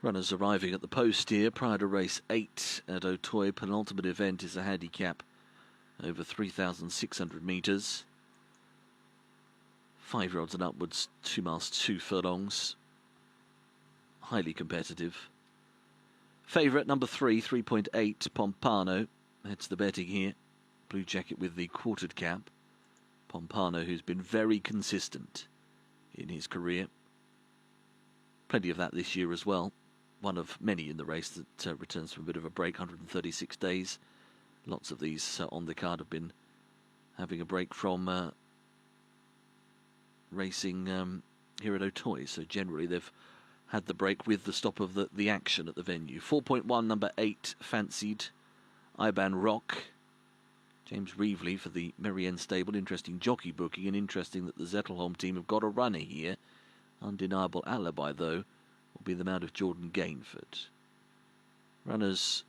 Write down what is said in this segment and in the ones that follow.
Runners arriving at the post here prior to race 8 at Auteuil. Penultimate event is a handicap over 3,600 metres. 5-year-olds and upwards, 2 miles 2 furlongs. Highly competitive. Favourite number 3, 3.8, Pompano. Heads the betting here. Blue jacket with the quartered cap. Pompano, who's been very consistent in his career. Plenty of that this year as well. One of many in the race that returns from a bit of a break, 136 days. Lots of these on the card have been having a break from racing here at Auteuil. So generally they've had the break with the stop of the action at the venue. 4.1, number 8, Fancied, Iban Rock. James Reevely for the Merriend stable. Interesting jockey booking, and interesting that the Zettelholm team have got a runner here. Undeniable alibi, though, will be the mount of Jordan Gainford. Runners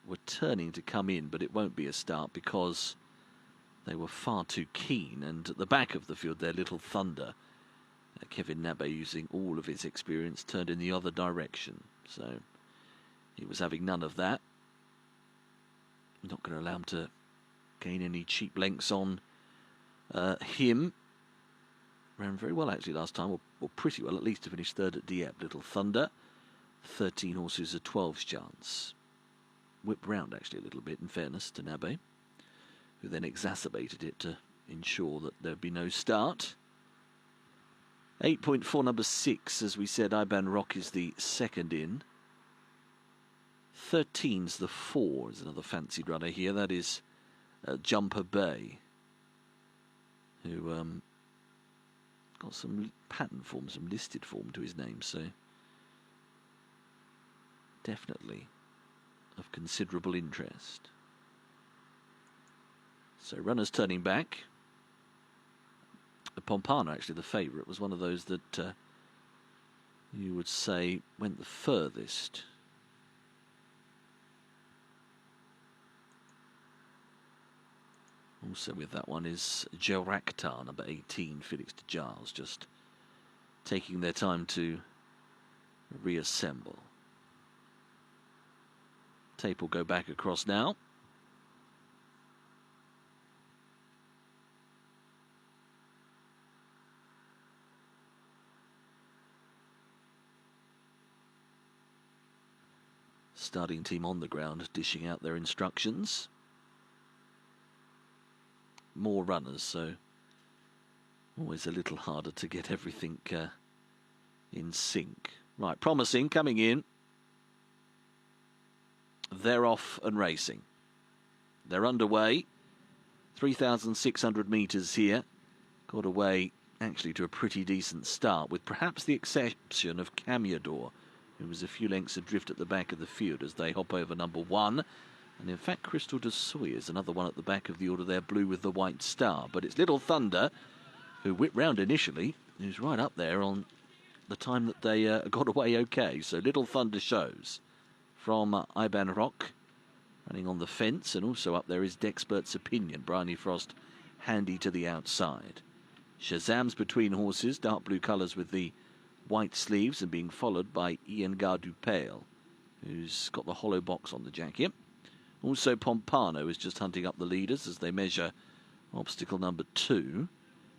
were turning to come in, but it won't be a start because they were far too keen. And at the back of the field, their Little Thunder, Kevin Nabe, using all of his experience, turned in the other direction. So he was having none of that. Not going to allow him to gain any cheap lengths on him. Ran very well actually last time, or pretty well, at least to finish third at Dieppe. Little Thunder, 13 horses, a 12's chance. Whipped round actually a little bit, in fairness to Nabe, who then exacerbated it to ensure that there'd be no start. 8.4, number 6, as we said, Iban Rock is the second in. 13's the 4, is another fancied runner here. That is Jumper Bay, who got some patent form, some listed form to his name, so definitely of considerable interest. So runners turning back. Pompano, actually the favourite, was one of those that you would say went the furthest. Also with that one is Geraktar, number 18, Felix de Giles, just taking their time to reassemble. Tape will go back across now. Starting team on the ground, dishing out their instructions. More runners, so always a little harder to get everything in sync. Right, promising, coming in. They're off and racing. They're underway. 3,600 metres here. Got away actually to a pretty decent start, with perhaps the exception of Camiador, who was a few lengths adrift at the back of the field as they hop over number 1. And in fact, Crystal de Soy is another one at the back of the order there, blue with the white star. But it's Little Thunder, who whipped round initially, who's right up there on the time that they got away okay. So Little Thunder shows from Iban Rock, running on the fence. And also up there is Dexpert's Opinion, Bryony Frost handy to the outside. Shazam's between horses, dark blue colours with the white sleeves, and being followed by Ian Gardupale, who's got the hollow box on the jacket. Also, Pompano is just hunting up the leaders as they measure obstacle number 2.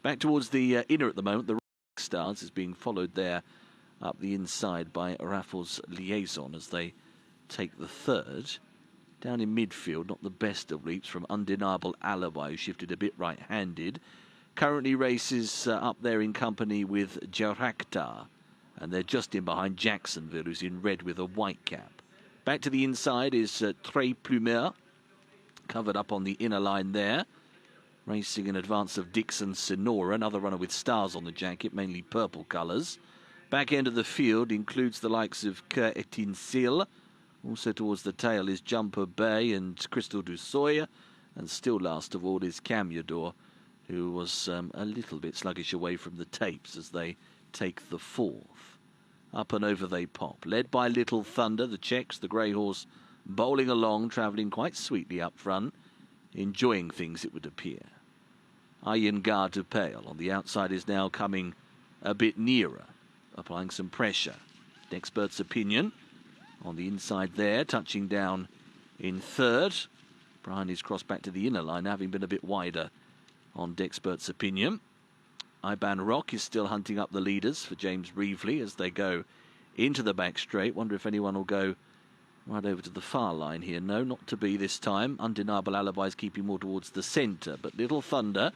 Back towards the inner at the moment. The Stars is being followed there up the inside by Raffles Liaison as they take the third. Down in midfield, not the best of leaps from Undeniable Alibi, who shifted a bit right-handed. Currently races up there in company with Geraktar, and they're just in behind Jacksonville, who's in red with a white cap. Back to the inside is Très Plumeur, covered up on the inner line there. Racing in advance of Dixon Sonora, another runner with stars on the jacket, mainly purple colours. Back end of the field includes the likes of Cœur Etincelle. Also towards the tail is Jumper Bay and Crystal du Soy. And still last of all is Camiador, who was a little bit sluggish away from the tapes as they take the 4th. Up and over they pop. Led by Little Thunder, the Czechs, the grey horse, bowling along, travelling quite sweetly up front, enjoying things, it would appear. Ian Gardupale on the outside is now coming a bit nearer, applying some pressure. Expert's Opinion on the inside there, touching down in third. Brian is crossed back to the inner line, having been a bit wider on D'Expert's opinion. Iban Rock is still hunting up the leaders for James Reevely as they go into the back straight. Wonder if anyone will go right over to the far line here. No, not to be this time. Undeniable Alibi is keeping more towards the centre, but Little Thunder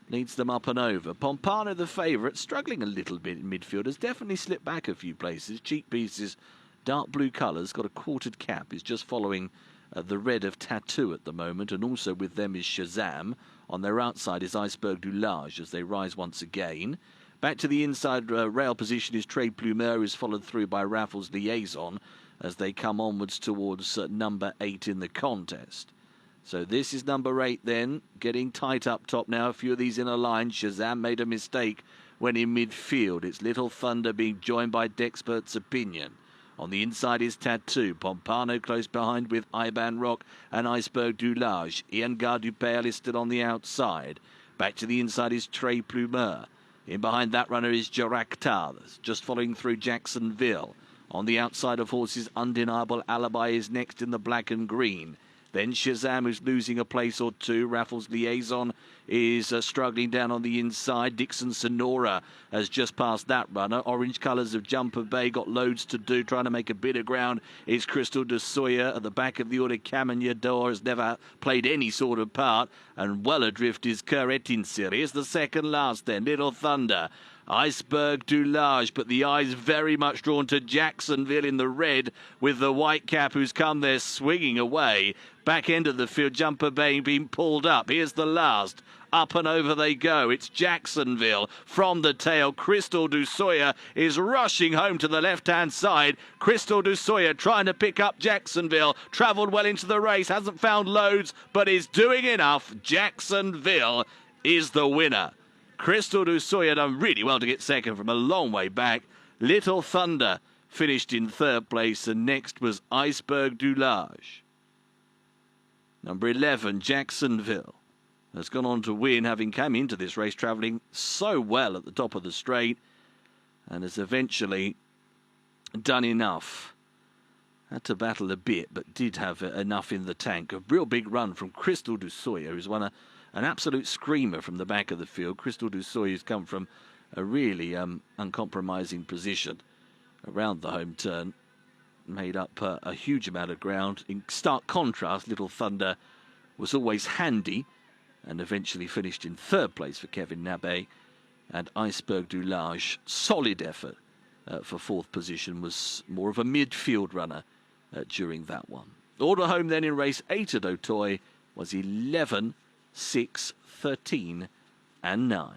leads them up and over. Pompano, the favourite, struggling a little bit in midfield, has definitely slipped back a few places. Cheek pieces, dark blue colours, got a quartered cap, is just following the red of Tattoo at the moment, and also with them is Shazam. On their outside is Iceberg du Large as they rise once again. Back to the inside rail position is Trade Plumer, is followed through by Raffles Liaison as they come onwards towards number 8 in the contest. So this is number 8 then, getting tight up top now. A few of these inner lines. Shazam made a mistake when in midfield. It's Little Thunder being joined by D'Expert's Opinion. On the inside is Tattoo. Pompano close behind with Iban Rock and Iceberg du Large. Ian Gardupale is still on the outside. Back to the inside is Trey Plumer. In behind that runner is Jaractar, just following through Jacksonville. On the outside of horses, Undeniable Alibi is next in the black and green. Then Shazam, who's losing a place or two. Raffles Liaison is struggling down on the inside. Dixon Sonora has just passed that runner. Orange colours of Jumper Bay got loads to do, trying to make a bit of ground. Is Crystal de Soya at the back of the order. Camagnon has never played any sort of part. And well adrift is Curretin Series, the second last then. Little Thunder. Iceberg du Large, but the eye's very much drawn to Jacksonville in the red with the white cap who's come there swinging away. Back end of the field, Jumper Bay being pulled up. Here's the last. Up and over they go. It's Jacksonville from the tail. Crystal du Soya is rushing home to the left-hand side. Crystal du Soya trying to pick up Jacksonville. Travelled well into the race. Hasn't found loads, but is doing enough. Jacksonville is the winner. Crystal du Soya done really well to get second from a long way back. Little Thunder finished in third place, and next was Iceberg du Large. Number 11, Jacksonville, has gone on to win, having come into this race travelling so well at the top of the straight, and has eventually done enough. Had to battle a bit, but did have enough in the tank. A real big run from Crystal du Soya, who's won an absolute screamer from the back of the field. Crystal du Soya has come from a really uncompromising position around the home turn. Made up a huge amount of ground. In stark contrast, Little Thunder was always handy and eventually finished in third place for Kevin Nabbe. And Iceberg du Large, solid effort for fourth position, was more of a midfield runner during that one. Order home then in race 8 at Auteuil was 11, 6, 13 and 9.